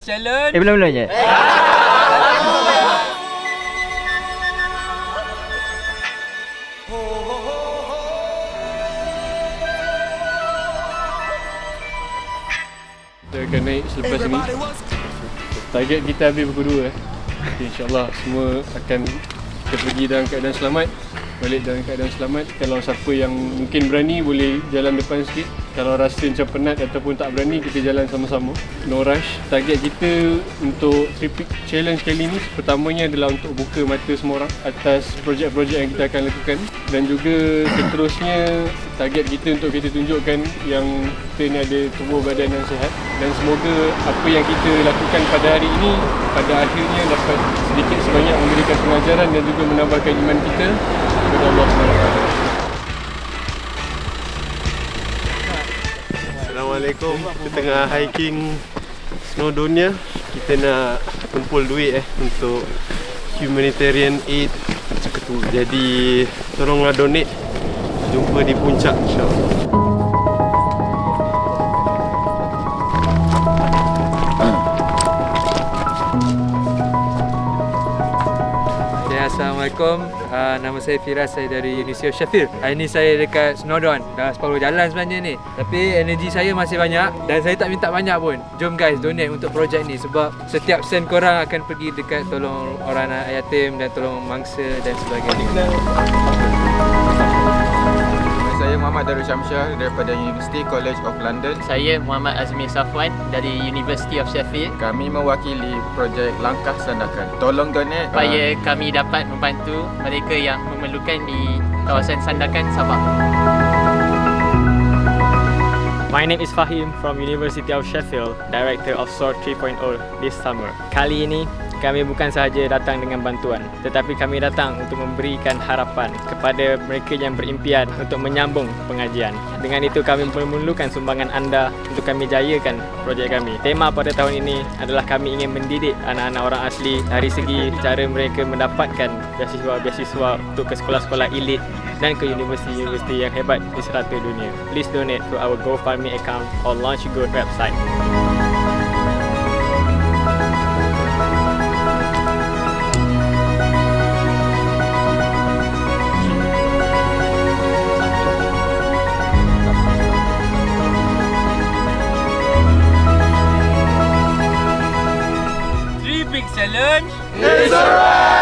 Challenge. Belum je. Kita akan naik selepas ni. Target kita habis pukul 2 okay, InsyaAllah semua akan kita pergi dalam keadaan selamat, balik dalam keadaan selamat. Kalau siapa yang mungkin berani boleh jalan depan sikit. Kalau rasa macam penat ataupun tak berani, kita jalan sama-sama. No rush. Target kita untuk Tripik Challenge kali ni, pertamanya adalah untuk buka mata semua orang atas projek-projek yang kita akan lakukan. Dan juga seterusnya, target kita untuk kita tunjukkan yang kita ni ada tubuh badan yang sihat. Dan semoga apa yang kita lakukan pada hari ini, pada akhirnya dapat sedikit sebanyak memberikan pengajaran dan juga menambahkan iman kita kepada Allah SWT. Assalamualaikum. Kita tengah hiking Snowdonia. Kita nak kumpul duit untuk humanitarian aid. Jadi tolonglah donate. Jumpa di puncak insya-Allah. Assalamualaikum, nama saya Firas, saya dari University of Sheffield. Hari ni saya dekat Snowdon, dah separuh jalan sebenarnya ni. Tapi energi saya masih banyak dan saya tak minta banyak pun. Jom guys, donate untuk projek ni sebab setiap sen korang akan pergi dekat tolong orang anak yatim dan tolong mangsa dan sebagainya. Saya Muhammad Darul Syamsyah daripada University College of London. Saya Muhammad Azmi Safwan dari University of Sheffield. Kami mewakili projek Langkah Sandakan. Tolong donate Supaya kami dapat membantu mereka yang memerlukan di kawasan Sandakan, Sabah. My name is Fahim from University of Sheffield, Director of SOAR 3.0 this summer. Kali ini, kami bukan sahaja datang dengan bantuan, tetapi kami datang untuk memberikan harapan kepada mereka yang berimpian untuk menyambung pengajian. Dengan itu, kami memerlukan sumbangan anda untuk kami jayakan projek kami. Tema pada tahun ini adalah kami ingin mendidik anak-anak orang asli dari segi cara mereka mendapatkan beasiswa untuk ke sekolah-sekolah elit dan ke universiti-universiti yang hebat di serata dunia. Please donate to our GoFundMe account or Launch Good website. Tripik Challenge. It's alright.